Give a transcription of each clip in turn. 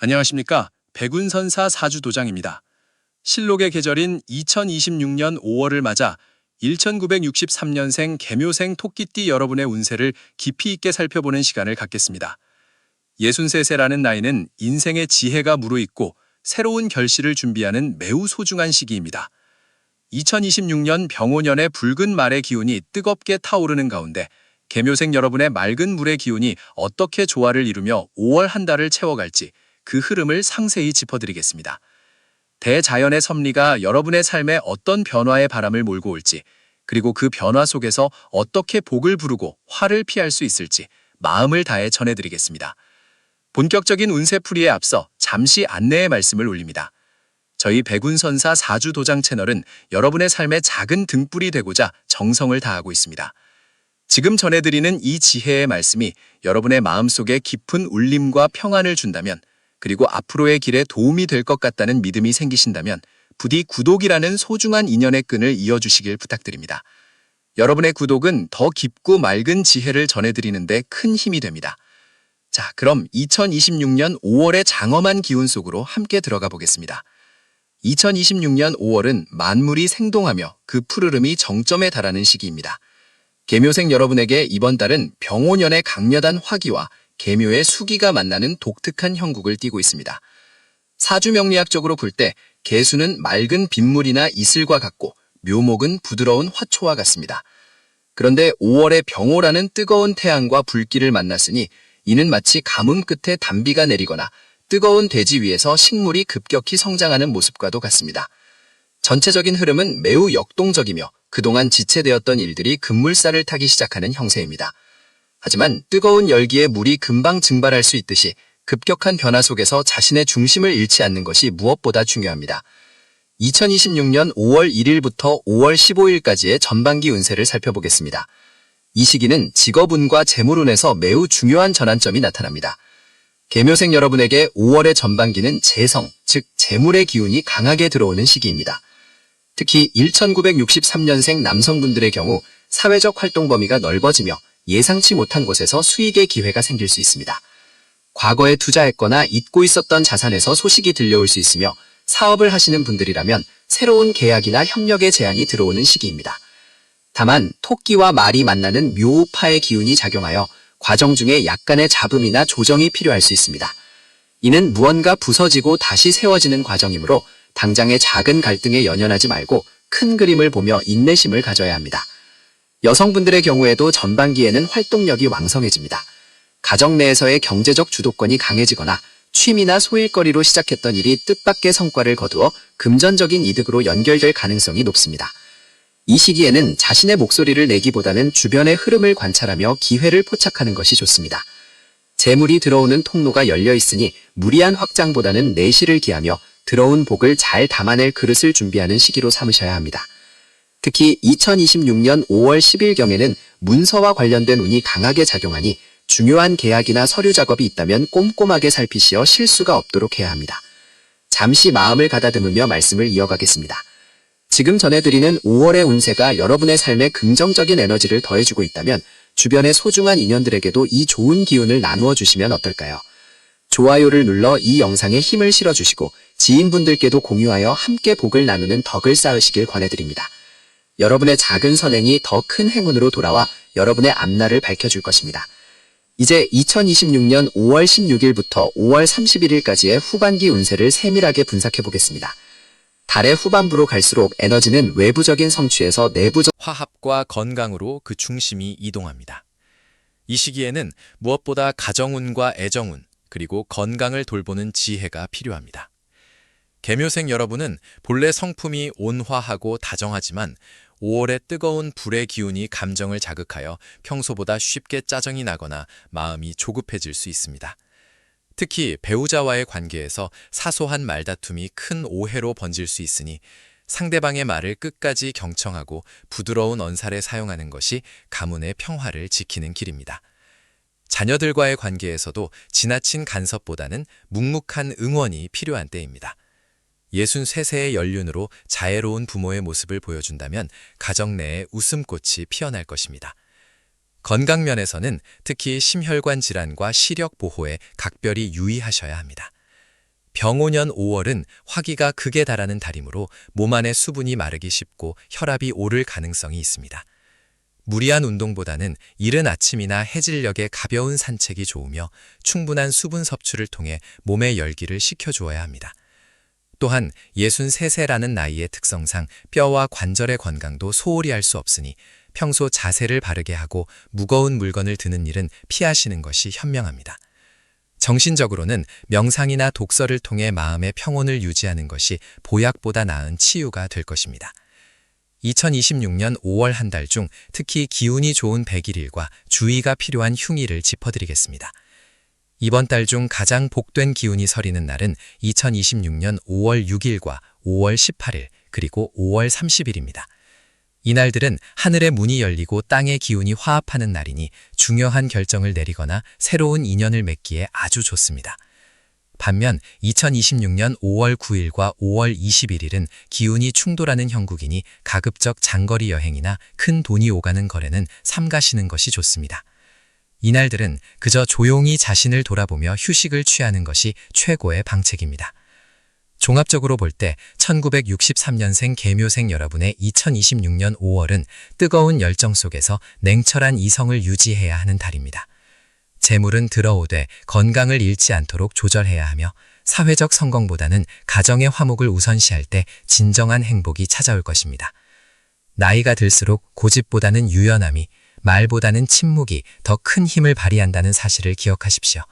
안녕하십니까. 백운선사 사주도장입니다. 실록의 계절인 2026년 5월을 맞아 1963년생 개묘생 토끼띠 여러분의 운세를 깊이 있게 살펴보는 시간을 갖겠습니다. 63세라는 나이는 인생의 지혜가 무르익고 새로운 결실을 준비하는 매우 소중한 시기입니다. 2026년 병오년의 붉은 말의 기운이 뜨겁게 타오르는 가운데 개묘생 여러분의 맑은 물의 기운이 어떻게 조화를 이루며 5월 한 달을 채워갈지 그 흐름을 상세히 짚어드리겠습니다. 대자연의 섭리가 여러분의 삶에 어떤 변화의 바람을 몰고 올지, 그리고 그 변화 속에서 어떻게 복을 부르고 화를 피할 수 있을지 마음을 다해 전해드리겠습니다. 본격적인 운세풀이에 앞서 잠시 안내의 말씀을 올립니다. 저희 백운선사 사주도장 채널은 여러분의 삶에 작은 등불이 되고자 정성을 다하고 있습니다. 지금 전해드리는 이 지혜의 말씀이 여러분의 마음속에 깊은 울림과 평안을 준다면, 그리고 앞으로의 길에 도움이 될 것 같다는 믿음이 생기신다면 부디 구독이라는 소중한 인연의 끈을 이어주시길 부탁드립니다. 여러분의 구독은 더 깊고 맑은 지혜를 전해드리는 데 큰 힘이 됩니다. 자, 그럼 2026년 5월의 장엄한 기운 속으로 함께 들어가 보겠습니다. 2026년 5월은 만물이 생동하며 그 푸르름이 정점에 달하는 시기입니다. 개묘생 여러분에게 이번 달은 병오년의 강렬한 화기와 개묘의 수기가 만나는 독특한 형국을 띠고 있습니다. 사주명리학적으로 볼 때 개수는 맑은 빗물이나 이슬과 같고 묘목은 부드러운 화초와 같습니다. 그런데 5월에 병오라는 뜨거운 태양과 불길을 만났으니 이는 마치 가뭄 끝에 단비가 내리거나 뜨거운 대지 위에서 식물이 급격히 성장하는 모습과도 같습니다. 전체적인 흐름은 매우 역동적이며 그동안 지체되었던 일들이 급물살을 타기 시작하는 형세입니다. 하지만 뜨거운 열기에 물이 금방 증발할 수 있듯이 급격한 변화 속에서 자신의 중심을 잃지 않는 것이 무엇보다 중요합니다. 2026년 5월 1일부터 5월 15일까지의 전반기 운세를 살펴보겠습니다. 이 시기는 직업운과 재물운에서 매우 중요한 전환점이 나타납니다. 개묘생 여러분에게 5월의 전반기는 재성, 즉 재물의 기운이 강하게 들어오는 시기입니다. 특히 1963년생 남성분들의 경우 사회적 활동 범위가 넓어지며 예상치 못한 곳에서 수익의 기회가 생길 수 있습니다. 과거에 투자했거나 잊고 있었던 자산에서 소식이 들려올 수 있으며 사업을 하시는 분들이라면 새로운 계약이나 협력의 제안이 들어오는 시기입니다. 다만 토끼와 말이 만나는 묘우파의 기운이 작용하여 과정 중에 약간의 잡음이나 조정이 필요할 수 있습니다. 이는 무언가 부서지고 다시 세워지는 과정이므로 당장의 작은 갈등에 연연하지 말고 큰 그림을 보며 인내심을 가져야 합니다. 여성분들의 경우에도 전반기에는 활동력이 왕성해집니다. 가정 내에서의 경제적 주도권이 강해지거나 취미나 소일거리로 시작했던 일이 뜻밖의 성과를 거두어 금전적인 이득으로 연결될 가능성이 높습니다. 이 시기에는 자신의 목소리를 내기보다는 주변의 흐름을 관찰하며 기회를 포착하는 것이 좋습니다. 재물이 들어오는 통로가 열려 있으니 무리한 확장보다는 내실을 기하며 들어온 복을 잘 담아낼 그릇을 준비하는 시기로 삼으셔야 합니다. 특히 2026년 5월 10일경에는 문서와 관련된 운이 강하게 작용하니 중요한 계약이나 서류 작업이 있다면 꼼꼼하게 살피시어 실수가 없도록 해야 합니다. 잠시 마음을 가다듬으며 말씀을 이어가겠습니다. 지금 전해드리는 5월의 운세가 여러분의 삶에 긍정적인 에너지를 더해주고 있다면 주변의 소중한 인연들에게도 이 좋은 기운을 나누어 주시면 어떨까요? 좋아요를 눌러 이 영상에 힘을 실어주시고 지인분들께도 공유하여 함께 복을 나누는 덕을 쌓으시길 권해드립니다. 여러분의 작은 선행이 더 큰 행운으로 돌아와 여러분의 앞날을 밝혀줄 것입니다. 이제 2026년 5월 16일부터 5월 31일까지의 후반기 운세를 세밀하게 분석해 보겠습니다. 달의 후반부로 갈수록 에너지는 외부적인 성취에서 내부적 화합과 건강으로 그 중심이 이동합니다. 이 시기에는 무엇보다 가정운과 애정운, 그리고 건강을 돌보는 지혜가 필요합니다. 개묘생 여러분은 본래 성품이 온화하고 다정하지만 5월의 뜨거운 불의 기운이 감정을 자극하여 평소보다 쉽게 짜증이 나거나 마음이 조급해질 수 있습니다. 특히 배우자와의 관계에서 사소한 말다툼이 큰 오해로 번질 수 있으니 상대방의 말을 끝까지 경청하고 부드러운 언사를 사용하는 것이 가문의 평화를 지키는 길입니다. 자녀들과의 관계에서도 지나친 간섭보다는 묵묵한 응원이 필요한 때입니다. 63세의 연륜으로 자애로운 부모의 모습을 보여준다면 가정 내에 웃음꽃이 피어날 것입니다. 건강 면에서는 특히 심혈관 질환과 시력 보호에 각별히 유의하셔야 합니다. 병오년 5월은 화기가 극에 달하는 달이므로 몸 안의 수분이 마르기 쉽고 혈압이 오를 가능성이 있습니다. 무리한 운동보다는 이른 아침이나 해질녘의 가벼운 산책이 좋으며 충분한 수분 섭취를 통해 몸의 열기를 식혀주어야 합니다. 또한 63세라는 나이의 특성상 뼈와 관절의 건강도 소홀히 할 수 없으니 평소 자세를 바르게 하고 무거운 물건을 드는 일은 피하시는 것이 현명합니다. 정신적으로는 명상이나 독서를 통해 마음의 평온을 유지하는 것이 보약보다 나은 치유가 될 것입니다. 2026년 5월 한 달 중 특히 기운이 좋은 100일일과 주의가 필요한 흉일을 짚어드리겠습니다. 이번 달 중 가장 복된 기운이 서리는 날은 2026년 5월 6일과 5월 18일 그리고 5월 30일입니다. 이날들은 하늘의 문이 열리고 땅의 기운이 화합하는 날이니 중요한 결정을 내리거나 새로운 인연을 맺기에 아주 좋습니다. 반면 2026년 5월 9일과 5월 21일은 기운이 충돌하는 형국이니 가급적 장거리 여행이나 큰 돈이 오가는 거래는 삼가시는 것이 좋습니다. 이날들은 그저 조용히 자신을 돌아보며 휴식을 취하는 것이 최고의 방책입니다. 종합적으로 볼 때 1963년생 계묘생 여러분의 2026년 5월은 뜨거운 열정 속에서 냉철한 이성을 유지해야 하는 달입니다. 재물은 들어오되 건강을 잃지 않도록 조절해야 하며 사회적 성공보다는 가정의 화목을 우선시할 때 진정한 행복이 찾아올 것입니다. 나이가 들수록 고집보다는 유연함이, 말보다는 침묵이 더 큰 힘을 발휘한다는 사실을 기억하십시오.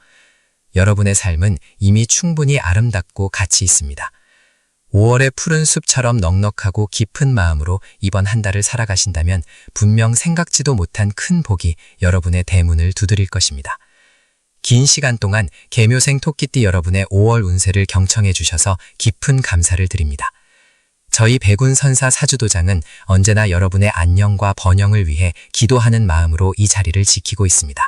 여러분의 삶은 이미 충분히 아름답고 가치 있습니다. 5월의 푸른 숲처럼 넉넉하고 깊은 마음으로 이번 한 달을 살아가신다면 분명 생각지도 못한 큰 복이 여러분의 대문을 두드릴 것입니다. 긴 시간 동안 계묘생 토끼띠 여러분의 5월 운세를 경청해 주셔서 깊은 감사를 드립니다. 저희 백운선사 사주도장은 언제나 여러분의 안녕과 번영을 위해 기도하는 마음으로 이 자리를 지키고 있습니다.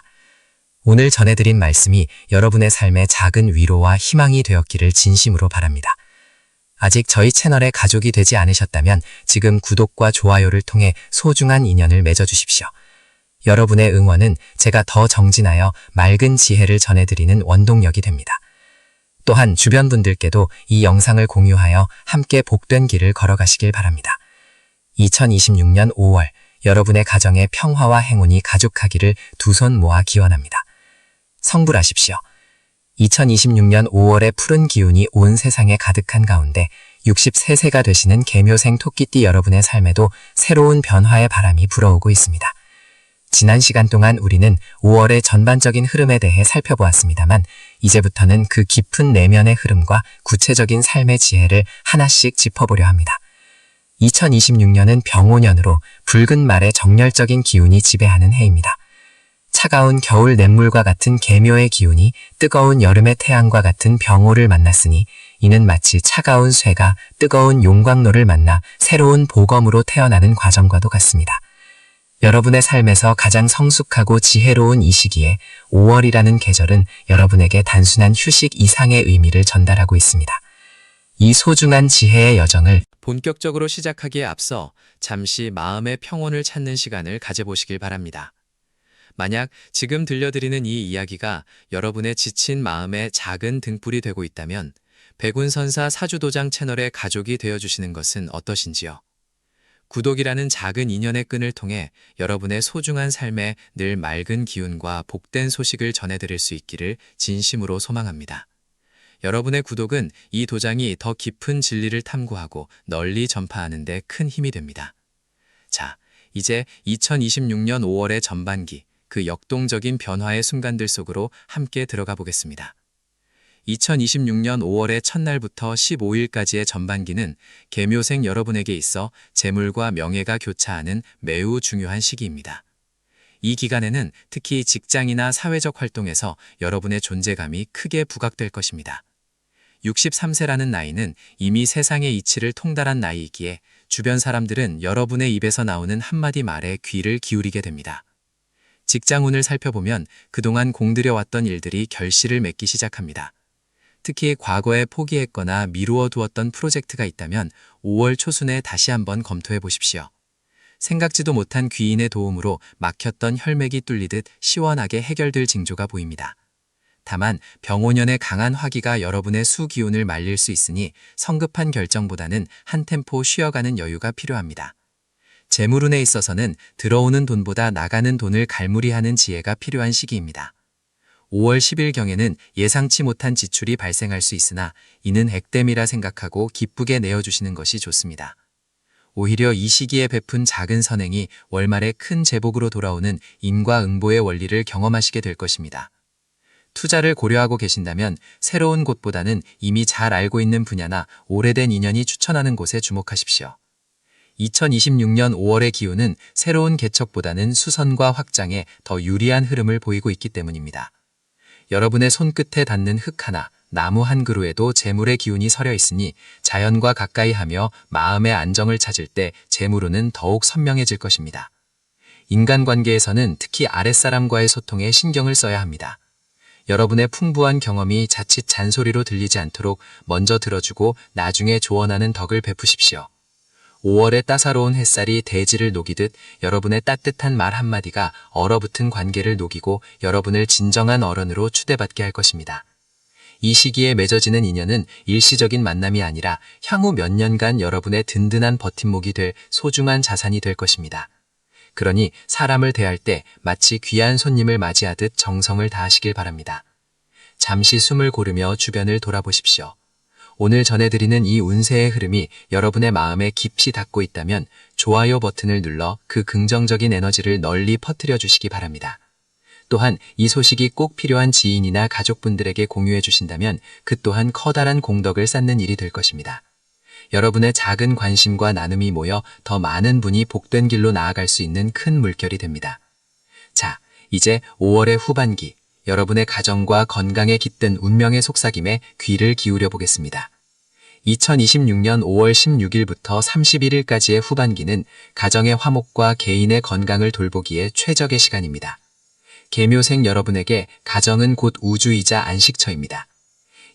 오늘 전해드린 말씀이 여러분의 삶에 작은 위로와 희망이 되었기를 진심으로 바랍니다. 아직 저희 채널에 가족이 되지 않으셨다면 지금 구독과 좋아요를 통해 소중한 인연을 맺어주십시오. 여러분의 응원은 제가 더 정진하여 맑은 지혜를 전해드리는 원동력이 됩니다. 또한 주변 분들께도 이 영상을 공유하여 함께 복된 길을 걸어가시길 바랍니다. 2026년 5월 여러분의 가정에 평화와 행운이 가득하기를 두 손 모아 기원합니다. 성불하십시오. 2026년 5월의 푸른 기운이 온 세상에 가득한 가운데 63세가 되시는 계묘생 토끼띠 여러분의 삶에도 새로운 변화의 바람이 불어오고 있습니다. 지난 시간 동안 우리는 5월의 전반적인 흐름에 대해 살펴보았습니다만 이제부터는 그 깊은 내면의 흐름과 구체적인 삶의 지혜를 하나씩 짚어보려 합니다. 2026년은 병오년으로 붉은 말의 정열적인 기운이 지배하는 해입니다. 차가운 겨울 냇물과 같은 계묘의 기운이 뜨거운 여름의 태양과 같은 병오를 만났으니 이는 마치 차가운 쇠가 뜨거운 용광로를 만나 새로운 보검으로 태어나는 과정과도 같습니다. 여러분의 삶에서 가장 성숙하고 지혜로운 이 시기에 5월이라는 계절은 여러분에게 단순한 휴식 이상의 의미를 전달하고 있습니다. 이 소중한 지혜의 여정을 본격적으로 시작하기에 앞서 잠시 마음의 평온을 찾는 시간을 가져보시길 바랍니다. 만약 지금 들려드리는 이 이야기가 여러분의 지친 마음에 작은 등불이 되고 있다면 백운선사 사주도장 채널의 가족이 되어주시는 것은 어떠신지요? 구독이라는 작은 인연의 끈을 통해 여러분의 소중한 삶에 늘 맑은 기운과 복된 소식을 전해드릴 수 있기를 진심으로 소망합니다. 여러분의 구독은 이 도장이 더 깊은 진리를 탐구하고 널리 전파하는 데 큰 힘이 됩니다. 자, 이제 2026년 5월의 전반기, 그 역동적인 변화의 순간들 속으로 함께 들어가 보겠습니다. 2026년 5월의 첫날부터 15일까지의 전반기는 계묘생 여러분에게 있어 재물과 명예가 교차하는 매우 중요한 시기입니다. 이 기간에는 특히 직장이나 사회적 활동에서 여러분의 존재감이 크게 부각될 것입니다. 63세라는 나이는 이미 세상의 이치를 통달한 나이이기에 주변 사람들은 여러분의 입에서 나오는 한마디 말에 귀를 기울이게 됩니다. 직장운을 살펴보면 그동안 공들여왔던 일들이 결실을 맺기 시작합니다. 특히 과거에 포기했거나 미루어 두었던 프로젝트가 있다면 5월 초순에 다시 한번 검토해 보십시오. 생각지도 못한 귀인의 도움으로 막혔던 혈맥이 뚫리듯 시원하게 해결될 징조가 보입니다. 다만 병오년의 강한 화기가 여러분의 수 기운을 말릴 수 있으니 성급한 결정보다는 한 템포 쉬어가는 여유가 필요합니다. 재물운에 있어서는 들어오는 돈보다 나가는 돈을 갈무리하는 지혜가 필요한 시기입니다. 5월 10일경에는 예상치 못한 지출이 발생할 수 있으나 이는 액땜이라 생각하고 기쁘게 내어주시는 것이 좋습니다. 오히려 이 시기에 베푼 작은 선행이 월말에 큰 제복으로 돌아오는 인과응보의 원리를 경험하시게 될 것입니다. 투자를 고려하고 계신다면 새로운 곳보다는 이미 잘 알고 있는 분야나 오래된 인연이 추천하는 곳에 주목하십시오. 2026년 5월의 기운은 새로운 개척보다는 수선과 확장에 더 유리한 흐름을 보이고 있기 때문입니다. 여러분의 손끝에 닿는 흙 하나, 나무 한 그루에도 재물의 기운이 서려 있으니 자연과 가까이 하며 마음의 안정을 찾을 때 재물운은 더욱 선명해질 것입니다. 인간관계에서는 특히 아랫사람과의 소통에 신경을 써야 합니다. 여러분의 풍부한 경험이 자칫 잔소리로 들리지 않도록 먼저 들어주고 나중에 조언하는 덕을 베푸십시오. 5월의 따사로운 햇살이 대지를 녹이듯 여러분의 따뜻한 말 한마디가 얼어붙은 관계를 녹이고 여러분을 진정한 어른으로 추대받게 할 것입니다. 이 시기에 맺어지는 인연은 일시적인 만남이 아니라 향후 몇 년간 여러분의 든든한 버팀목이 될 소중한 자산이 될 것입니다. 그러니 사람을 대할 때 마치 귀한 손님을 맞이하듯 정성을 다하시길 바랍니다. 잠시 숨을 고르며 주변을 돌아보십시오. 오늘 전해드리는 이 운세의 흐름이 여러분의 마음에 깊이 닿고 있다면 좋아요 버튼을 눌러 그 긍정적인 에너지를 널리 퍼뜨려 주시기 바랍니다. 또한 이 소식이 꼭 필요한 지인이나 가족분들에게 공유해 주신다면 그 또한 커다란 공덕을 쌓는 일이 될 것입니다. 여러분의 작은 관심과 나눔이 모여 더 많은 분이 복된 길로 나아갈 수 있는 큰 물결이 됩니다. 자, 이제 5월의 후반기, 여러분의 가정과 건강에 깃든 운명의 속삭임에 귀를 기울여 보겠습니다. 2026년 5월 16일부터 31일까지의 후반기는 가정의 화목과 개인의 건강을 돌보기에 최적의 시간입니다. 계묘생 여러분에게 가정은 곧 우주이자 안식처입니다.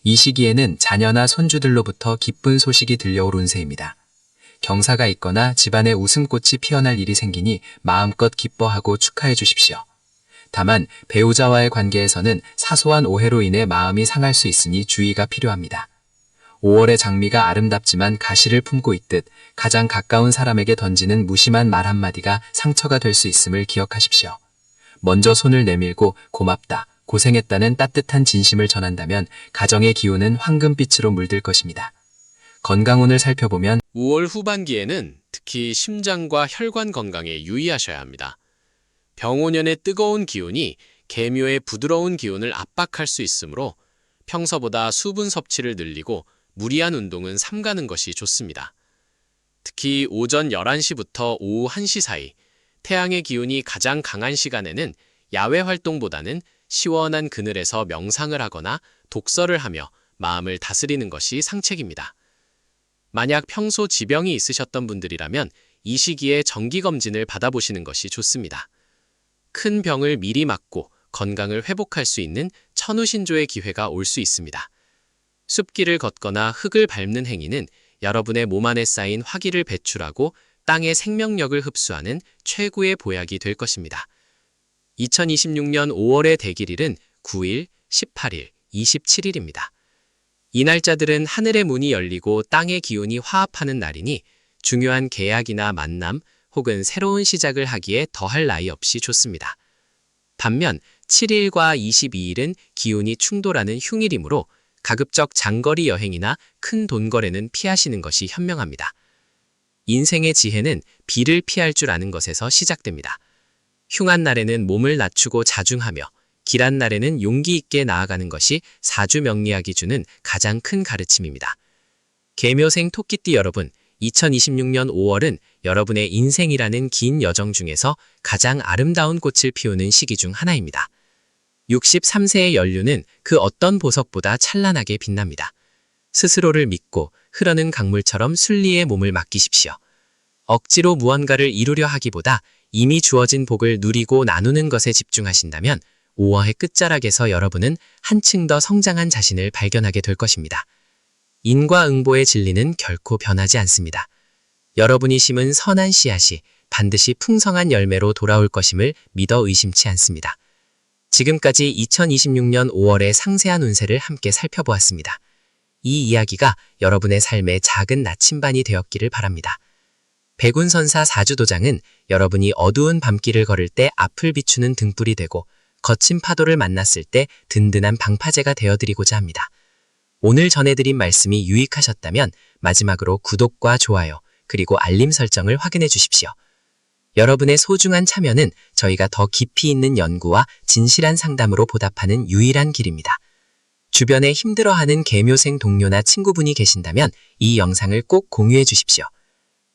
이 시기에는 자녀나 손주들로부터 기쁜 소식이 들려올 운세입니다. 경사가 있거나 집안에 웃음꽃이 피어날 일이 생기니 마음껏 기뻐하고 축하해 주십시오. 다만 배우자와의 관계에서는 사소한 오해로 인해 마음이 상할 수 있으니 주의가 필요합니다. 5월의 장미가 아름답지만 가시를 품고 있듯 가장 가까운 사람에게 던지는 무심한 말 한마디가 상처가 될 수 있음을 기억하십시오. 먼저 손을 내밀고 고맙다, 고생했다는 따뜻한 진심을 전한다면 가정의 기운은 황금빛으로 물들 것입니다. 건강운을 살펴보면 5월 후반기에는 특히 심장과 혈관 건강에 유의하셔야 합니다. 병오년의 뜨거운 기운이 계묘의 부드러운 기운을 압박할 수 있으므로 평소보다 수분 섭취를 늘리고 무리한 운동은 삼가는 것이 좋습니다. 특히 오전 11시부터 오후 1시 사이 태양의 기운이 가장 강한 시간에는 야외 활동보다는 시원한 그늘에서 명상을 하거나 독서를 하며 마음을 다스리는 것이 상책입니다. 만약 평소 지병이 있으셨던 분들이라면 이 시기에 정기검진을 받아보시는 것이 좋습니다. 큰 병을 미리 막고 건강을 회복할 수 있는 천우신조의 기회가 올 수 있습니다. 숲길을 걷거나 흙을 밟는 행위는 여러분의 몸 안에 쌓인 화기를 배출하고 땅의 생명력을 흡수하는 최고의 보약이 될 것입니다. 2026년 5월의 대길일은 9일, 18일, 27일입니다. 이 날짜들은 하늘의 문이 열리고 땅의 기운이 화합하는 날이니 중요한 계약이나 만남 혹은 새로운 시작을 하기에 더할 나위 없이 좋습니다. 반면 7일과 22일은 기운이 충돌하는 흉일이므로 가급적 장거리 여행이나 큰 돈 거래는 피하시는 것이 현명합니다. 인생의 지혜는 비를 피할 줄 아는 것에서 시작됩니다. 흉한 날에는 몸을 낮추고 자중하며 길한 날에는 용기 있게 나아가는 것이 사주명리학이 주는 가장 큰 가르침입니다. 계묘생 토끼띠 여러분, 2026년 5월은 여러분의 인생이라는 긴 여정 중에서 가장 아름다운 꽃을 피우는 시기 중 하나입니다. 63세의 연륜은 그 어떤 보석보다 찬란하게 빛납니다. 스스로를 믿고 흐르는 강물처럼 순리에 몸을 맡기십시오. 억지로 무언가를 이루려 하기보다 이미 주어진 복을 누리고 나누는 것에 집중하신다면 5월의 끝자락에서 여러분은 한층 더 성장한 자신을 발견하게 될 것입니다. 인과응보의 진리는 결코 변하지 않습니다. 여러분이 심은 선한 씨앗이 반드시 풍성한 열매로 돌아올 것임을 믿어 의심치 않습니다. 지금까지 2026년 5월의 상세한 운세를 함께 살펴보았습니다. 이 이야기가 여러분의 삶의 작은 나침반이 되었기를 바랍니다. 백운선사 사주도장은 여러분이 어두운 밤길을 걸을 때 앞을 비추는 등불이 되고 거친 파도를 만났을 때 든든한 방파제가 되어드리고자 합니다. 오늘 전해드린 말씀이 유익하셨다면 마지막으로 구독과 좋아요 그리고 알림 설정을 확인해 주십시오. 여러분의 소중한 참여는 저희가 더 깊이 있는 연구와 진실한 상담으로 보답하는 유일한 길입니다. 주변에 힘들어하는 계묘생 동료나 친구분이 계신다면 이 영상을 꼭 공유해 주십시오.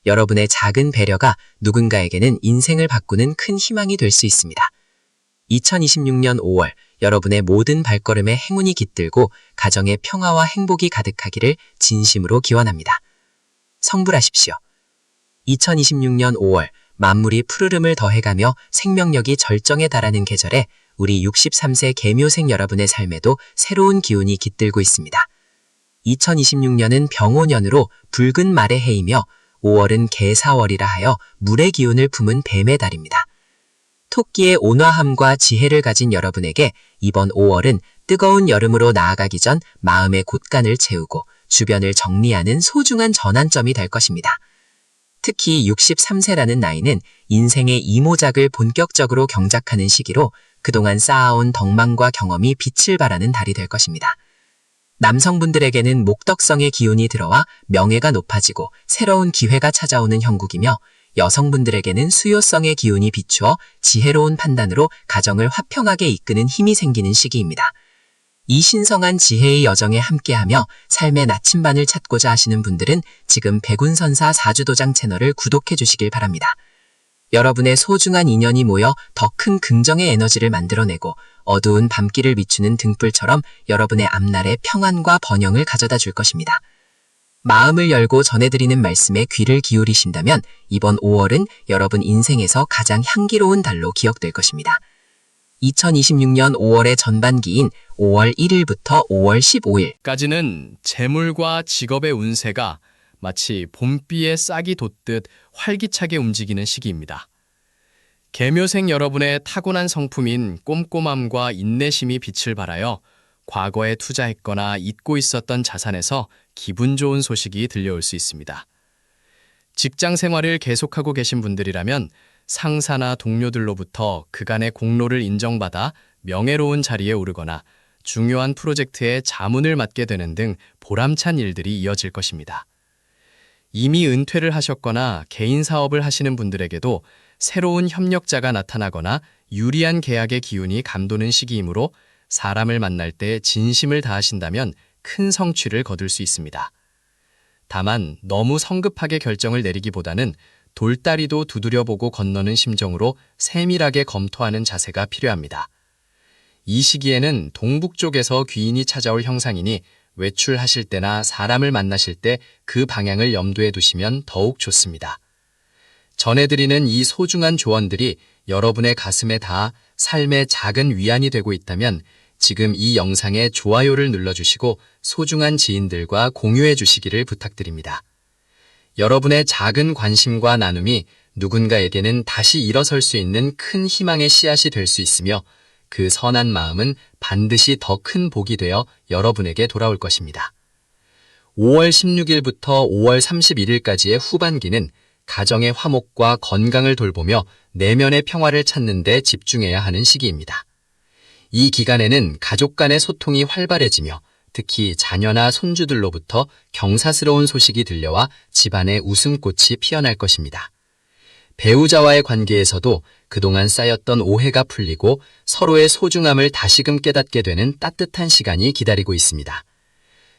여러분의 작은 배려가 누군가에게는 인생을 바꾸는 큰 희망이 될 수 있습니다. 2026년 5월 여러분의 모든 발걸음에 행운이 깃들고 가정의 평화와 행복이 가득하기를 진심으로 기원합니다. 성불하십시오. 2026년 5월 만물이 푸르름을 더해가며 생명력이 절정에 달하는 계절에 우리 63세 계묘생 여러분의 삶에도 새로운 기운이 깃들고 있습니다. 2026년은 병오년으로 붉은 말의 해이며 5월은 개사월이라 하여 물의 기운을 품은 뱀의 달입니다. 토끼의 온화함과 지혜를 가진 여러분에게 이번 5월은 뜨거운 여름으로 나아가기 전 마음의 곳간을 채우고 주변을 정리하는 소중한 전환점이 될 것입니다. 특히 63세라는 나이는 인생의 이모작을 본격적으로 경작하는 시기로 그동안 쌓아온 덕망과 경험이 빛을 발하는 달이 될 것입니다. 남성분들에게는 목덕성의 기운이 들어와 명예가 높아지고 새로운 기회가 찾아오는 형국이며 여성분들에게는 수요성의 기운이 비추어 지혜로운 판단으로 가정을 화평하게 이끄는 힘이 생기는 시기입니다. 이 신성한 지혜의 여정에 함께하며 삶의 나침반을 찾고자 하시는 분들은 지금 백운선사 사주도장 채널을 구독해 주시길 바랍니다. 여러분의 소중한 인연이 모여 더 큰 긍정의 에너지를 만들어내고 어두운 밤길을 비추는 등불처럼 여러분의 앞날에 평안과 번영을 가져다 줄 것입니다. 마음을 열고 전해드리는 말씀에 귀를 기울이신다면 이번 5월은 여러분 인생에서 가장 향기로운 달로 기억될 것입니다. 2026년 5월의 전반기인 5월 1일부터 5월 15일까지는 재물과 직업의 운세가 마치 봄비에 싹이 돋듯 활기차게 움직이는 시기입니다. 계묘생 여러분의 타고난 성품인 꼼꼼함과 인내심이 빛을 발하여 과거에 투자했거나 잊고 있었던 자산에서 기분 좋은 소식이 들려올 수 있습니다. 직장 생활을 계속하고 계신 분들이라면 상사나 동료들로부터 그간의 공로를 인정받아 명예로운 자리에 오르거나 중요한 프로젝트에 자문을 맡게 되는 등 보람찬 일들이 이어질 것입니다. 이미 은퇴를 하셨거나 개인 사업을 하시는 분들에게도 새로운 협력자가 나타나거나 유리한 계약의 기운이 감도는 시기이므로 사람을 만날 때 진심을 다하신다면 큰 성취를 거둘 수 있습니다. 다만 너무 성급하게 결정을 내리기보다는 돌다리도 두드려보고 건너는 심정으로 세밀하게 검토하는 자세가 필요합니다. 이 시기에는 동북쪽에서 귀인이 찾아올 형상이니 외출하실 때나 사람을 만나실 때 그 방향을 염두에 두시면 더욱 좋습니다. 전해드리는 이 소중한 조언들이 여러분의 가슴에 닿아 삶의 작은 위안이 되고 있다면 지금 이 영상에 좋아요를 눌러주시고 소중한 지인들과 공유해 주시기를 부탁드립니다. 여러분의 작은 관심과 나눔이 누군가에게는 다시 일어설 수 있는 큰 희망의 씨앗이 될 수 있으며 그 선한 마음은 반드시 더 큰 복이 되어 여러분에게 돌아올 것입니다. 5월 16일부터 5월 31일까지의 후반기는 가정의 화목과 건강을 돌보며 내면의 평화를 찾는 데 집중해야 하는 시기입니다. 이 기간에는 가족 간의 소통이 활발해지며 특히 자녀나 손주들로부터 경사스러운 소식이 들려와 집안에 웃음꽃이 피어날 것입니다. 배우자와의 관계에서도 그동안 쌓였던 오해가 풀리고 서로의 소중함을 다시금 깨닫게 되는 따뜻한 시간이 기다리고 있습니다.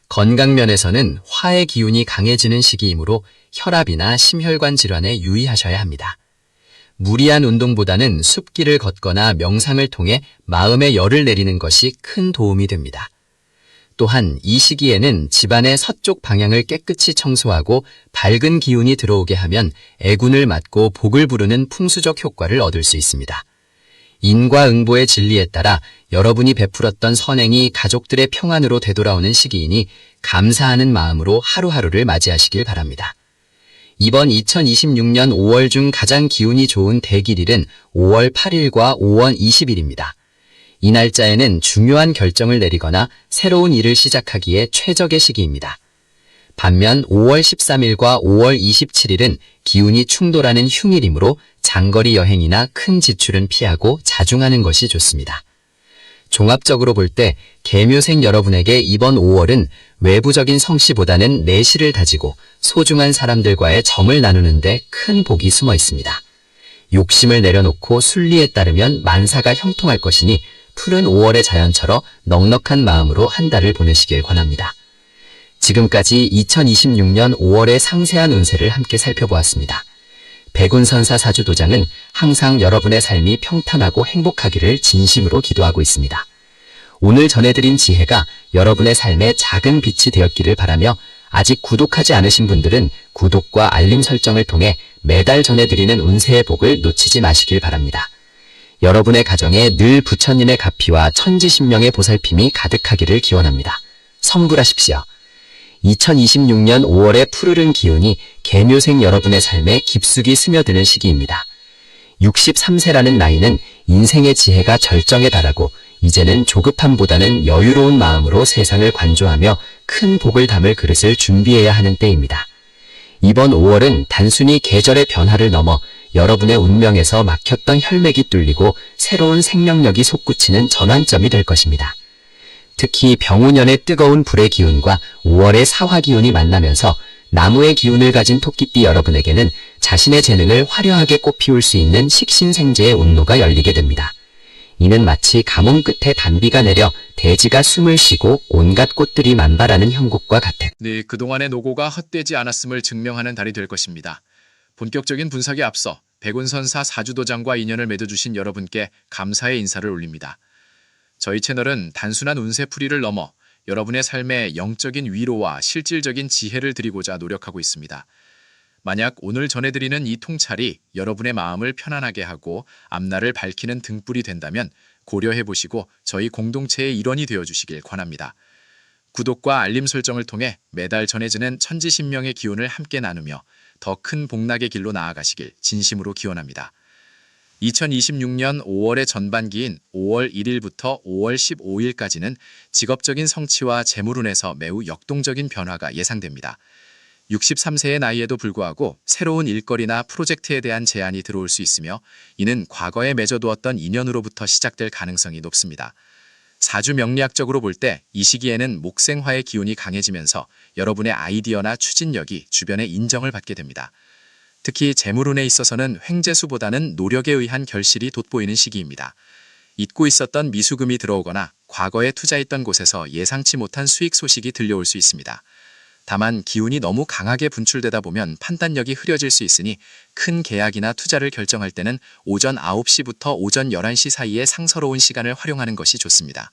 건강면에서는 화의 기운이 강해지는 시기이므로 혈압이나 심혈관 질환에 유의하셔야 합니다. 무리한 운동보다는 숲길을 걷거나 명상을 통해 마음의 열을 내리는 것이 큰 도움이 됩니다. 또한 이 시기에는 집안의 서쪽 방향을 깨끗이 청소하고 밝은 기운이 들어오게 하면 애군을 맞고 복을 부르는 풍수적 효과를 얻을 수 있습니다. 인과응보의 진리에 따라 여러분이 베풀었던 선행이 가족들의 평안으로 되돌아오는 시기이니 감사하는 마음으로 하루하루를 맞이하시길 바랍니다. 이번 2026년 5월 중 가장 기운이 좋은 대길일은 5월 8일과 5월 20일입니다. 이 날짜에는 중요한 결정을 내리거나 새로운 일을 시작하기에 최적의 시기입니다. 반면 5월 13일과 5월 27일은 기운이 충돌하는 흉일이므로 장거리 여행이나 큰 지출은 피하고 자중하는 것이 좋습니다. 종합적으로 볼 때 계묘생 여러분에게 이번 5월은 외부적인 성씨보다는 내실을 다지고 소중한 사람들과의 정을 나누는 데 큰 복이 숨어 있습니다. 욕심을 내려놓고 순리에 따르면 만사가 형통할 것이니 푸른 5월의 자연처럼 넉넉한 마음으로 한 달을 보내시길 권합니다. 지금까지 2026년 5월의 상세한 운세를 함께 살펴보았습니다. 백운선사 사주도장은 항상 여러분의 삶이 평탄하고 행복하기를 진심으로 기도하고 있습니다. 오늘 전해드린 지혜가 여러분의 삶에 작은 빛이 되었기를 바라며 아직 구독하지 않으신 분들은 구독과 알림 설정을 통해 매달 전해드리는 운세의 복을 놓치지 마시길 바랍니다. 여러분의 가정에 늘 부처님의 가피와 천지신명의 보살핌이 가득하기를 기원합니다. 성불하십시오. 2026년 5월의 푸르른 기운이 계묘생 여러분의 삶에 깊숙이 스며드는 시기입니다. 63세라는 나이는 인생의 지혜가 절정에 달하고 이제는 조급함보다는 여유로운 마음으로 세상을 관조하며 큰 복을 담을 그릇을 준비해야 하는 때입니다. 이번 5월은 단순히 계절의 변화를 넘어 여러분의 운명에서 막혔던 혈맥이 뚫리고 새로운 생명력이 솟구치는 전환점이 될 것입니다. 특히 병우년의 뜨거운 불의 기운과 5월의 사화 기운이 만나면서 나무의 기운을 가진 토끼띠 여러분에게는 자신의 재능을 화려하게 꽃피울 수 있는 식신생재의 운로가 열리게 됩니다. 이는 마치 가뭄 끝에 단비가 내려 대지가 숨을 쉬고 온갖 꽃들이 만발하는 형국과 같아. 네, 그동안의 노고가 헛되지 않았음을 증명하는 달이 될 것입니다. 본격적인 분석에 앞서 백운선사 사주도장과 인연을 맺어주신 여러분께 감사의 인사를 올립니다. 저희 채널은 단순한 운세풀이를 넘어 여러분의 삶에 영적인 위로와 실질적인 지혜를 드리고자 노력하고 있습니다. 만약 오늘 전해드리는 이 통찰이 여러분의 마음을 편안하게 하고 앞날을 밝히는 등불이 된다면 고려해보시고 저희 공동체의 일원이 되어주시길 권합니다. 구독과 알림 설정을 통해 매달 전해지는 천지신명의 기운을 함께 나누며 더 큰 복락의 길로 나아가시길 진심으로 기원합니다. 2026년 5월의 전반기인 5월 1일부터 5월 15일까지는 직업적인 성취와 재물운에서 매우 역동적인 변화가 예상됩니다. 63세의 나이에도 불구하고 새로운 일거리나 프로젝트에 대한 제안이 들어올 수 있으며 이는 과거에 맺어두었던 인연으로부터 시작될 가능성이 높습니다. 사주 명리학적으로 볼 때 이 시기에는 목생화의 기운이 강해지면서 여러분의 아이디어나 추진력이 주변의 인정을 받게 됩니다. 특히 재물운에 있어서는 횡재수보다는 노력에 의한 결실이 돋보이는 시기입니다. 잊고 있었던 미수금이 들어오거나 과거에 투자했던 곳에서 예상치 못한 수익 소식이 들려올 수 있습니다. 다만 기운이 너무 강하게 분출되다 보면 판단력이 흐려질 수 있으니 큰 계약이나 투자를 결정할 때는 오전 9시부터 오전 11시 사이에 상서로운 시간을 활용하는 것이 좋습니다.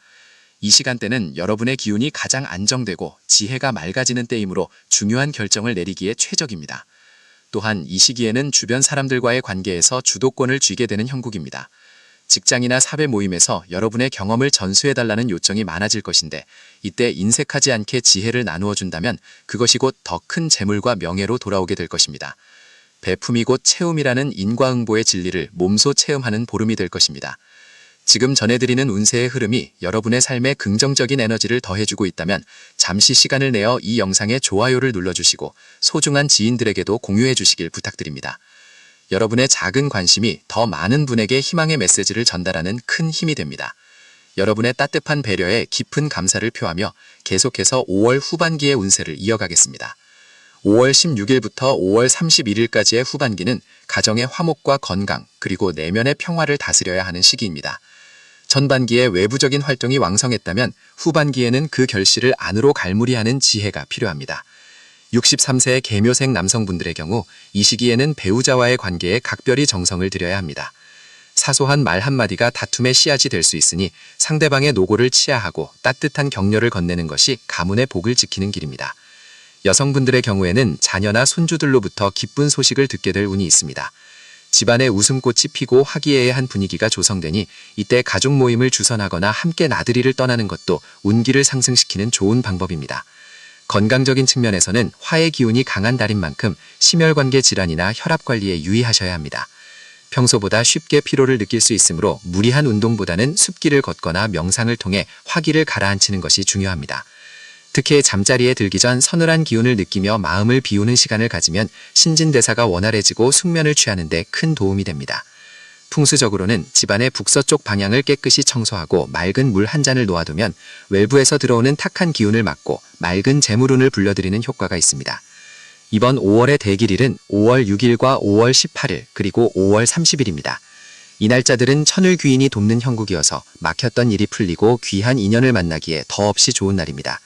이 시간대는 여러분의 기운이 가장 안정되고 지혜가 맑아지는 때이므로 중요한 결정을 내리기에 최적입니다. 또한 이 시기에는 주변 사람들과의 관계에서 주도권을 쥐게 되는 형국입니다. 직장이나 사회 모임에서 여러분의 경험을 전수해달라는 요청이 많아질 것인데 이때 인색하지 않게 지혜를 나누어 준다면 그것이 곧 더 큰 재물과 명예로 돌아오게 될 것입니다. 배품이 곧 채움이라는 인과응보의 진리를 몸소 체험하는 보름이 될 것입니다. 지금 전해드리는 운세의 흐름이 여러분의 삶에 긍정적인 에너지를 더해주고 있다면 잠시 시간을 내어 이 영상에 좋아요를 눌러주시고 소중한 지인들에게도 공유해 주시길 부탁드립니다. 여러분의 작은 관심이 더 많은 분에게 희망의 메시지를 전달하는 큰 힘이 됩니다. 여러분의 따뜻한 배려에 깊은 감사를 표하며 계속해서 5월 후반기의 운세를 이어가겠습니다. 5월 16일부터 5월 31일까지의 후반기는 가정의 화목과 건강 그리고 내면의 평화를 다스려야 하는 시기입니다. 전반기에 외부적인 활동이 왕성했다면 후반기에는 그 결실을 안으로 갈무리하는 지혜가 필요합니다. 63세의 계묘생 남성분들의 경우 이 시기에는 배우자와의 관계에 각별히 정성을 들여야 합니다. 사소한 말 한마디가 다툼의 씨앗이 될 수 있으니 상대방의 노고를 치하하고 따뜻한 격려를 건네는 것이 가문의 복을 지키는 길입니다. 여성분들의 경우에는 자녀나 손주들로부터 기쁜 소식을 듣게 될 운이 있습니다. 집안에 웃음꽃이 피고 화기애애한 분위기가 조성되니 이때 가족 모임을 주선하거나 함께 나들이를 떠나는 것도 운기를 상승시키는 좋은 방법입니다. 건강적인 측면에서는 화의 기운이 강한 달인 만큼 심혈관계 질환이나 혈압 관리에 유의하셔야 합니다. 평소보다 쉽게 피로를 느낄 수 있으므로 무리한 운동보다는 숲길을 걷거나 명상을 통해 화기를 가라앉히는 것이 중요합니다. 특히 잠자리에 들기 전 서늘한 기운을 느끼며 마음을 비우는 시간을 가지면 신진대사가 원활해지고 숙면을 취하는 데 큰 도움이 됩니다. 풍수적으로는 집안의 북서쪽 방향을 깨끗이 청소하고 맑은 물 한 잔을 놓아두면 외부에서 들어오는 탁한 기운을 막고 맑은 재물운을 불러들이는 효과가 있습니다. 이번 5월의 대길일은 5월 6일과 5월 18일 그리고 5월 30일입니다. 이 날짜들은 천을 귀인이 돕는 형국이어서 막혔던 일이 풀리고 귀한 인연을 만나기에 더없이 좋은 날입니다.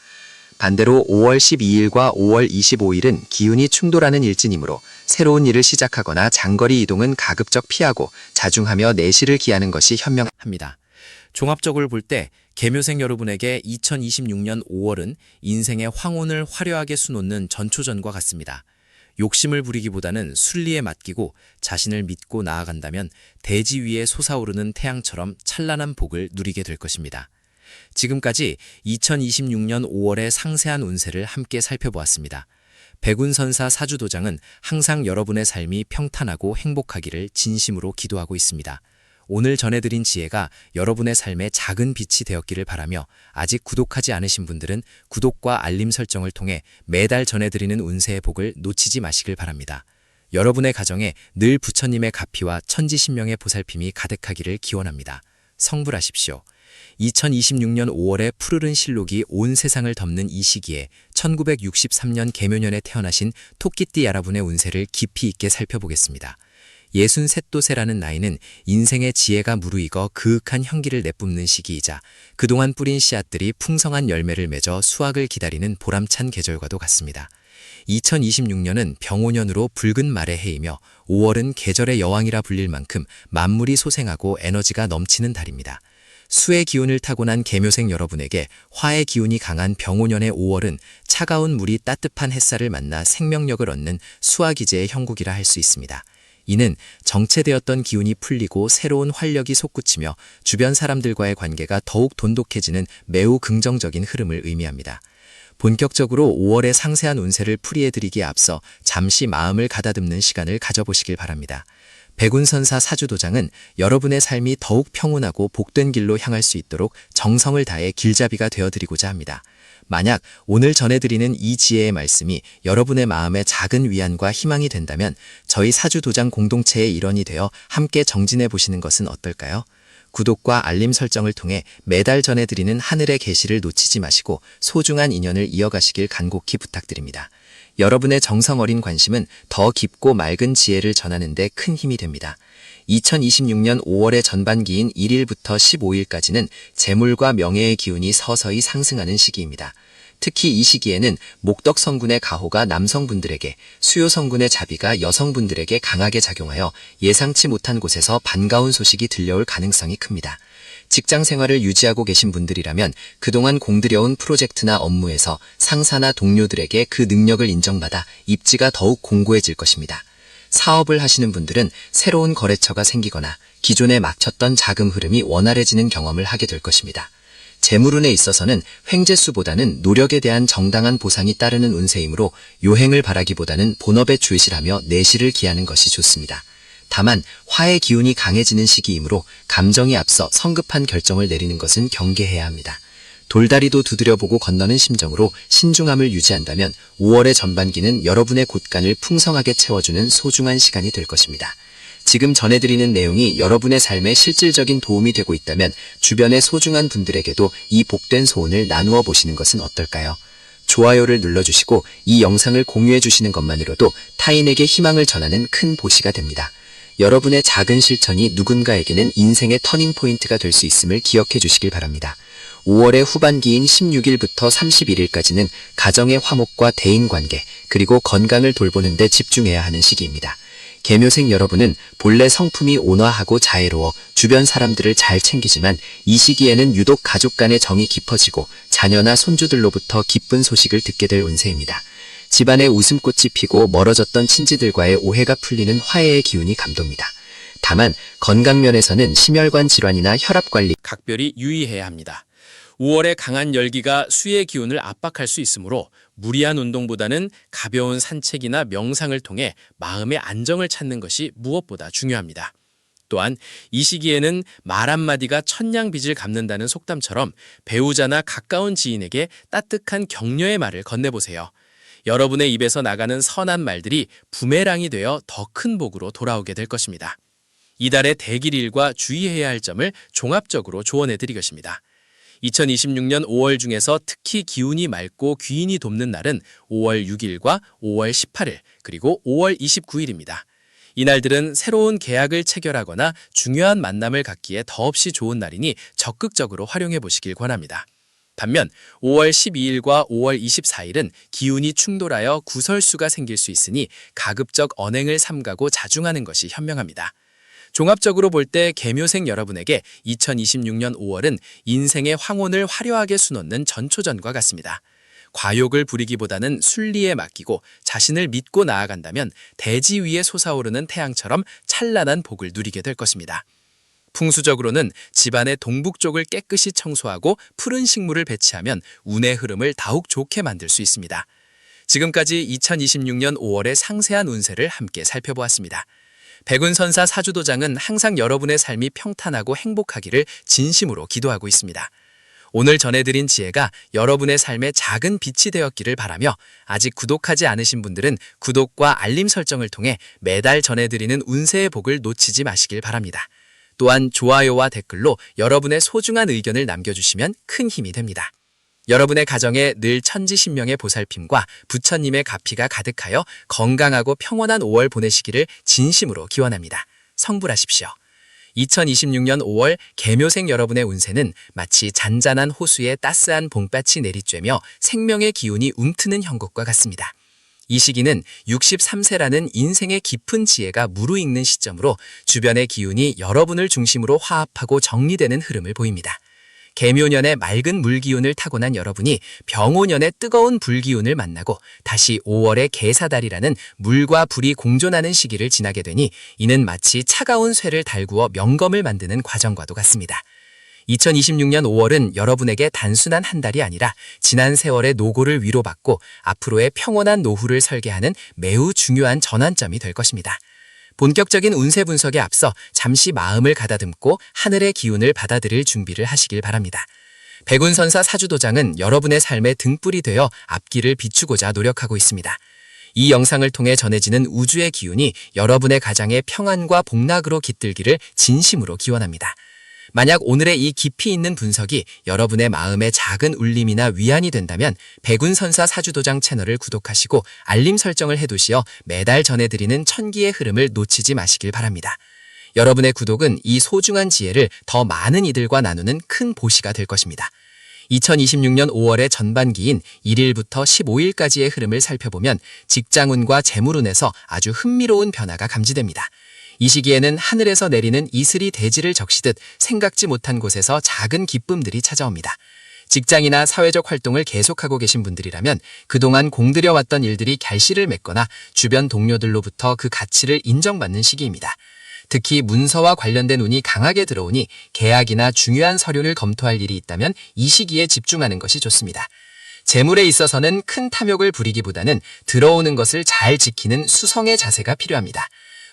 반대로 5월 12일과 5월 25일은 기운이 충돌하는 일진이므로 새로운 일을 시작하거나 장거리 이동은 가급적 피하고 자중하며 내실을 기하는 것이 현명합니다. 종합적으로 볼 때 계묘생 여러분에게 2026년 5월은 인생의 황혼을 화려하게 수놓는 전초전과 같습니다. 욕심을 부리기보다는 순리에 맡기고 자신을 믿고 나아간다면 대지 위에 솟아오르는 태양처럼 찬란한 복을 누리게 될 것입니다. 지금까지 2026년 5월의 상세한 운세를 함께 살펴보았습니다. 백운선사 사주도장은 항상 여러분의 삶이 평탄하고 행복하기를 진심으로 기도하고 있습니다. 오늘 전해드린 지혜가 여러분의 삶에 작은 빛이 되었기를 바라며 아직 구독하지 않으신 분들은 구독과 알림 설정을 통해 매달 전해드리는 운세의 복을 놓치지 마시길 바랍니다. 여러분의 가정에 늘 부처님의 가피와 천지신명의 보살핌이 가득하기를 기원합니다. 성불하십시오. 2026년 5월의 푸르른 실록이 온 세상을 덮는 이 시기에 1963년 계묘년에 태어나신 토끼띠 여러분의 운세를 깊이 있게 살펴보겠습니다. 63도세라는 나이는 인생의 지혜가 무르익어 그윽한 향기를 내뿜는 시기이자 그동안 뿌린 씨앗들이 풍성한 열매를 맺어 수확을 기다리는 보람찬 계절과도 같습니다. 2026년은 병오년으로 붉은 말의 해이며 5월은 계절의 여왕이라 불릴 만큼 만물이 소생하고 에너지가 넘치는 달입니다. 수의 기운을 타고난 계묘생 여러분에게 화의 기운이 강한 병오년의 5월은 차가운 물이 따뜻한 햇살을 만나 생명력을 얻는 수화기제의 형국이라 할 수 있습니다. 이는 정체되었던 기운이 풀리고 새로운 활력이 솟구치며 주변 사람들과의 관계가 더욱 돈독해지는 매우 긍정적인 흐름을 의미합니다. 본격적으로 5월의 상세한 운세를 풀이해드리기에 앞서 잠시 마음을 가다듬는 시간을 가져보시길 바랍니다. 백운선사 사주도장은 여러분의 삶이 더욱 평온하고 복된 길로 향할 수 있도록 정성을 다해 길잡이가 되어드리고자 합니다. 만약 오늘 전해드리는 이 지혜의 말씀이 여러분의 마음에 작은 위안과 희망이 된다면 저희 사주도장 공동체의 일원이 되어 함께 정진해 보시는 것은 어떨까요? 구독과 알림 설정을 통해 매달 전해드리는 하늘의 계시를 놓치지 마시고 소중한 인연을 이어가시길 간곡히 부탁드립니다. 여러분의 정성 어린 관심은 더 깊고 맑은 지혜를 전하는 데 큰 힘이 됩니다. 2026년 5월의 전반기인 1일부터 15일까지는 재물과 명예의 기운이 서서히 상승하는 시기입니다. 특히 이 시기에는 목덕 성군의 가호가 남성분들에게, 수요 성군의 자비가 여성분들에게 강하게 작용하여 예상치 못한 곳에서 반가운 소식이 들려올 가능성이 큽니다. 직장 생활을 유지하고 계신 분들이라면 그동안 공들여온 프로젝트나 업무에서 상사나 동료들에게 그 능력을 인정받아 입지가 더욱 공고해질 것입니다. 사업을 하시는 분들은 새로운 거래처가 생기거나 기존에 막혔던 자금 흐름이 원활해지는 경험을 하게 될 것입니다. 재물운에 있어서는 횡재수보다는 노력에 대한 정당한 보상이 따르는 운세이므로 요행을 바라기보다는 본업에 충실하며 내실을 기하는 것이 좋습니다. 다만 화의 기운이 강해지는 시기이므로 감정이 앞서 성급한 결정을 내리는 것은 경계해야 합니다. 돌다리도 두드려보고 건너는 심정으로 신중함을 유지한다면 5월의 전반기는 여러분의 곳간을 풍성하게 채워주는 소중한 시간이 될 것입니다. 지금 전해드리는 내용이 여러분의 삶에 실질적인 도움이 되고 있다면 주변의 소중한 분들에게도 이 복된 소원을 나누어 보시는 것은 어떨까요? 좋아요를 눌러주시고 이 영상을 공유해 주시는 것만으로도 타인에게 희망을 전하는 큰 보시가 됩니다. 여러분의 작은 실천이 누군가에게는 인생의 터닝포인트가 될 수 있음을 기억해 주시길 바랍니다. 5월의 후반기인 16일부터 31일까지는 가정의 화목과 대인관계, 그리고 건강을 돌보는 데 집중해야 하는 시기입니다. 계묘생 여러분은 본래 성품이 온화하고 자애로워 주변 사람들을 잘 챙기지만 이 시기에는 유독 가족 간의 정이 깊어지고 자녀나 손주들로부터 기쁜 소식을 듣게 될 운세입니다. 집안에 웃음꽃이 피고 멀어졌던 친지들과의 오해가 풀리는 화해의 기운이 감돕니다. 다만 건강면에서는 심혈관 질환이나 혈압관리, 각별히 유의해야 합니다. 5월의 강한 열기가 수의 기운을 압박할 수 있으므로 무리한 운동보다는 가벼운 산책이나 명상을 통해 마음의 안정을 찾는 것이 무엇보다 중요합니다. 또한 이 시기에는 말 한마디가 천냥빚을 갚는다는 속담처럼 배우자나 가까운 지인에게 따뜻한 격려의 말을 건네보세요. 여러분의 입에서 나가는 선한 말들이 부메랑이 되어 더 큰 복으로 돌아오게 될 것입니다. 이달의 대길일과 주의해야 할 점을 종합적으로 조언해 드리겠습니다. 2026년 5월 중에서 특히 기운이 맑고 귀인이 돕는 날은 5월 6일과 5월 18일 그리고 5월 29일입니다. 이날들은 새로운 계약을 체결하거나 중요한 만남을 갖기에 더없이 좋은 날이니 적극적으로 활용해 보시길 권합니다. 반면 5월 12일과 5월 24일은 기운이 충돌하여 구설수가 생길 수 있으니 가급적 언행을 삼가고 자중하는 것이 현명합니다. 종합적으로 볼 때 계묘생 여러분에게 2026년 5월은 인생의 황혼을 화려하게 수놓는 전초전과 같습니다. 과욕을 부리기보다는 순리에 맡기고 자신을 믿고 나아간다면 대지 위에 솟아오르는 태양처럼 찬란한 복을 누리게 될 것입니다. 풍수적으로는 집안의 동북쪽을 깨끗이 청소하고 푸른 식물을 배치하면 운의 흐름을 더욱 좋게 만들 수 있습니다. 지금까지 2026년 5월의 상세한 운세를 함께 살펴보았습니다. 백운선사 사주도장은 항상 여러분의 삶이 평탄하고 행복하기를 진심으로 기도하고 있습니다. 오늘 전해드린 지혜가 여러분의 삶에 작은 빛이 되었기를 바라며 아직 구독하지 않으신 분들은 구독과 알림 설정을 통해 매달 전해드리는 운세의 복을 놓치지 마시길 바랍니다. 또한 좋아요와 댓글로 여러분의 소중한 의견을 남겨주시면 큰 힘이 됩니다. 여러분의 가정에 늘 천지신명의 보살핌과 부처님의 가피가 가득하여 건강하고 평온한 5월 보내시기를 진심으로 기원합니다. 성불하십시오. 2026년 5월 계묘생 여러분의 운세는 마치 잔잔한 호수에 따스한 봄볕이 내리쬐며 생명의 기운이 움트는 형국과 같습니다. 이 시기는 63세라는 인생의 깊은 지혜가 무르익는 시점으로 주변의 기운이 여러분을 중심으로 화합하고 정리되는 흐름을 보입니다. 계묘년의 맑은 물기운을 타고난 여러분이 병오년의 뜨거운 불기운을 만나고 다시 5월의 계사달이라는 물과 불이 공존하는 시기를 지나게 되니 이는 마치 차가운 쇠를 달구어 명검을 만드는 과정과도 같습니다. 2026년 5월은 여러분에게 단순한 한 달이 아니라 지난 세월의 노고를 위로받고 앞으로의 평온한 노후를 설계하는 매우 중요한 전환점이 될 것입니다. 본격적인 운세 분석에 앞서 잠시 마음을 가다듬고 하늘의 기운을 받아들일 준비를 하시길 바랍니다. 백운선사 사주도장은 여러분의 삶의 등불이 되어 앞길을 비추고자 노력하고 있습니다. 이 영상을 통해 전해지는 우주의 기운이 여러분의 가정의 평안과 복락으로 깃들기를 진심으로 기원합니다. 만약 오늘의 이 깊이 있는 분석이 여러분의 마음에 작은 울림이나 위안이 된다면 백운선사 사주도장 채널을 구독하시고 알림 설정을 해두시어 매달 전해드리는 천기의 흐름을 놓치지 마시길 바랍니다. 여러분의 구독은 이 소중한 지혜를 더 많은 이들과 나누는 큰 보시가 될 것입니다. 2026년 5월의 전반기인 1일부터 15일까지의 흐름을 살펴보면 직장운과 재물운에서 아주 흥미로운 변화가 감지됩니다. 이 시기에는 하늘에서 내리는 이슬이 대지를 적시듯 생각지 못한 곳에서 작은 기쁨들이 찾아옵니다. 직장이나 사회적 활동을 계속하고 계신 분들이라면 그동안 공들여왔던 일들이 결실을 맺거나 주변 동료들로부터 그 가치를 인정받는 시기입니다. 특히 문서와 관련된 운이 강하게 들어오니 계약이나 중요한 서류를 검토할 일이 있다면 이 시기에 집중하는 것이 좋습니다. 재물에 있어서는 큰 탐욕을 부리기보다는 들어오는 것을 잘 지키는 수성의 자세가 필요합니다.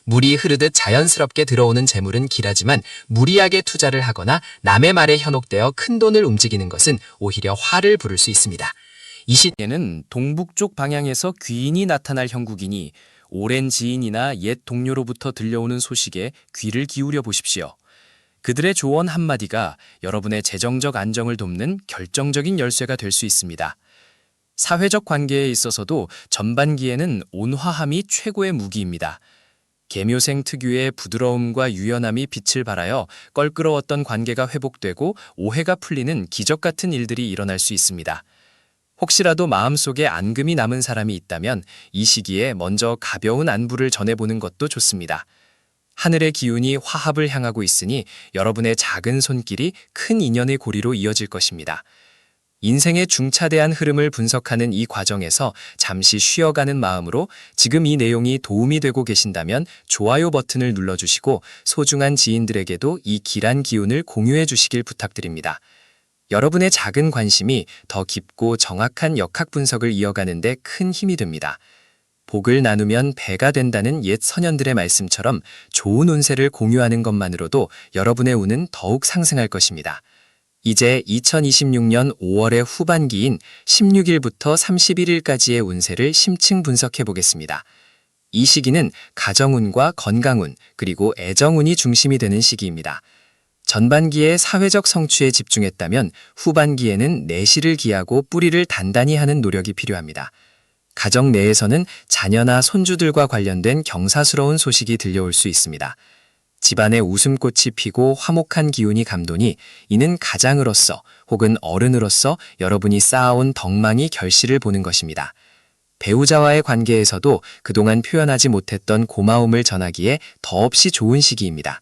물이 흐르듯 자연스럽게 들어오는 재물은 길하지만 무리하게 투자를 하거나 남의 말에 현혹되어 큰돈을 움직이는 것은 오히려 화를 부를 수 있습니다. 이 시기에는 동북쪽 방향에서 귀인이 나타날 형국이니 오랜 지인이나 옛 동료로부터 들려오는 소식에 귀를 기울여 보십시오. 그들의 조언 한마디가 여러분의 재정적 안정을 돕는 결정적인 열쇠가 될 수 있습니다. 사회적 관계에 있어서도 전반기에는 온화함이 최고의 무기입니다. 계묘생 특유의 부드러움과 유연함이 빛을 발하여 껄끄러웠던 관계가 회복되고 오해가 풀리는 기적 같은 일들이 일어날 수 있습니다. 혹시라도 마음속에 앙금이 남은 사람이 있다면 이 시기에 먼저 가벼운 안부를 전해보는 것도 좋습니다. 하늘의 기운이 화합을 향하고 있으니 여러분의 작은 손길이 큰 인연의 고리로 이어질 것입니다. 인생의 중차대한 흐름을 분석하는 이 과정에서 잠시 쉬어가는 마음으로 지금 이 내용이 도움이 되고 계신다면 좋아요 버튼을 눌러주시고 소중한 지인들에게도 이 길한 기운을 공유해 주시길 부탁드립니다. 여러분의 작은 관심이 더 깊고 정확한 역학 분석을 이어가는 데 큰 힘이 됩니다. 복을 나누면 배가 된다는 옛 선현들의 말씀처럼 좋은 운세를 공유하는 것만으로도 여러분의 운은 더욱 상승할 것입니다. 이제 2026년 5월의 후반기인 16일부터 31일까지의 운세를 심층 분석해 보겠습니다. 이 시기는 가정운과 건강운, 그리고 애정운이 중심이 되는 시기입니다. 전반기에 사회적 성취에 집중했다면 후반기에는 내실을 기하고 뿌리를 단단히 하는 노력이 필요합니다. 가정 내에서는 자녀나 손주들과 관련된 경사스러운 소식이 들려올 수 있습니다. 집안에 웃음꽃이 피고 화목한 기운이 감도니 이는 가장으로서 혹은 어른으로서 여러분이 쌓아온 덕망이 결실을 보는 것입니다. 배우자와의 관계에서도 그동안 표현하지 못했던 고마움을 전하기에 더없이 좋은 시기입니다.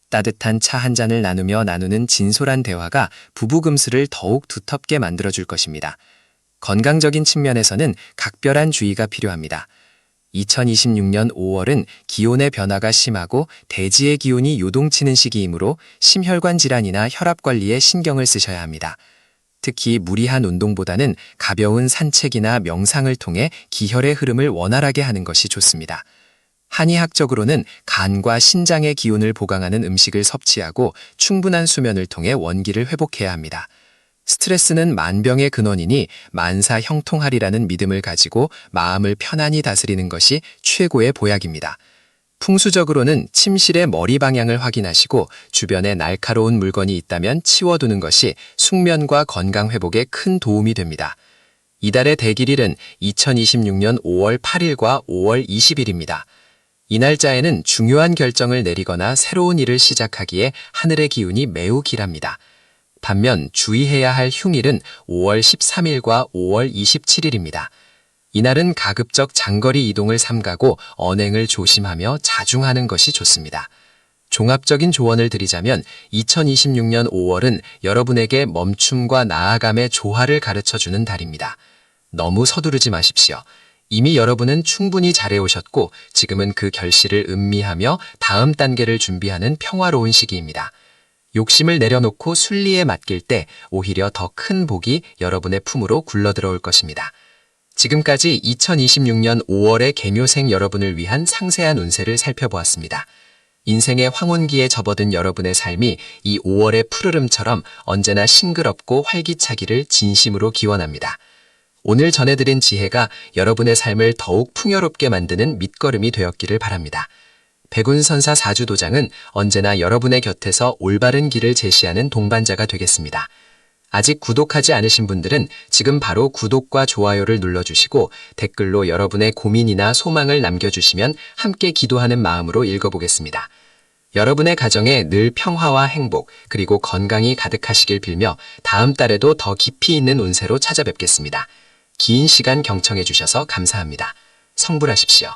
따뜻한 차 한 잔을 나누며 나누는 진솔한 대화가 부부 금슬을 더욱 두텁게 만들어줄 것입니다. 건강적인 측면에서는 각별한 주의가 필요합니다. 2026년 5월은 기온의 변화가 심하고 대지의 기운이 요동치는 시기이므로 심혈관 질환이나 혈압 관리에 신경을 쓰셔야 합니다. 특히 무리한 운동보다는 가벼운 산책이나 명상을 통해 기혈의 흐름을 원활하게 하는 것이 좋습니다. 한의학적으로는 간과 신장의 기운을 보강하는 음식을 섭취하고 충분한 수면을 통해 원기를 회복해야 합니다. 스트레스는 만병의 근원이니 만사 형통하리라는 믿음을 가지고 마음을 편안히 다스리는 것이 최고의 보약입니다. 풍수적으로는 침실의 머리 방향을 확인하시고 주변에 날카로운 물건이 있다면 치워두는 것이 숙면과 건강 회복에 큰 도움이 됩니다. 이달의 대길일은 2026년 5월 8일과 5월 20일입니다. 이 날짜에는 중요한 결정을 내리거나 새로운 일을 시작하기에 하늘의 기운이 매우 길합니다. 반면 주의해야 할 흉일은 5월 13일과 5월 27일입니다. 이날은 가급적 장거리 이동을 삼가고 언행을 조심하며 자중하는 것이 좋습니다. 종합적인 조언을 드리자면 2026년 5월은 여러분에게 멈춤과 나아감의 조화를 가르쳐주는 달입니다. 너무 서두르지 마십시오. 이미 여러분은 충분히 잘해오셨고 지금은 그 결실을 음미하며 다음 단계를 준비하는 평화로운 시기입니다. 욕심을 내려놓고 순리에 맡길 때 오히려 더 큰 복이 여러분의 품으로 굴러들어올 것입니다. 지금까지 2026년 5월의 개묘생 여러분을 위한 상세한 운세를 살펴보았습니다. 인생의 황혼기에 접어든 여러분의 삶이 이 5월의 푸르름처럼 언제나 싱그럽고 활기차기를 진심으로 기원합니다. 오늘 전해드린 지혜가 여러분의 삶을 더욱 풍요롭게 만드는 밑거름이 되었기를 바랍니다. 백운선사 사주도장은 언제나 여러분의 곁에서 올바른 길을 제시하는 동반자가 되겠습니다. 아직 구독하지 않으신 분들은 지금 바로 구독과 좋아요를 눌러주시고 댓글로 여러분의 고민이나 소망을 남겨주시면 함께 기도하는 마음으로 읽어보겠습니다. 여러분의 가정에 늘 평화와 행복 그리고 건강이 가득하시길 빌며 다음 달에도 더 깊이 있는 운세로 찾아뵙겠습니다. 긴 시간 경청해 주셔서 감사합니다. 성불하십시오.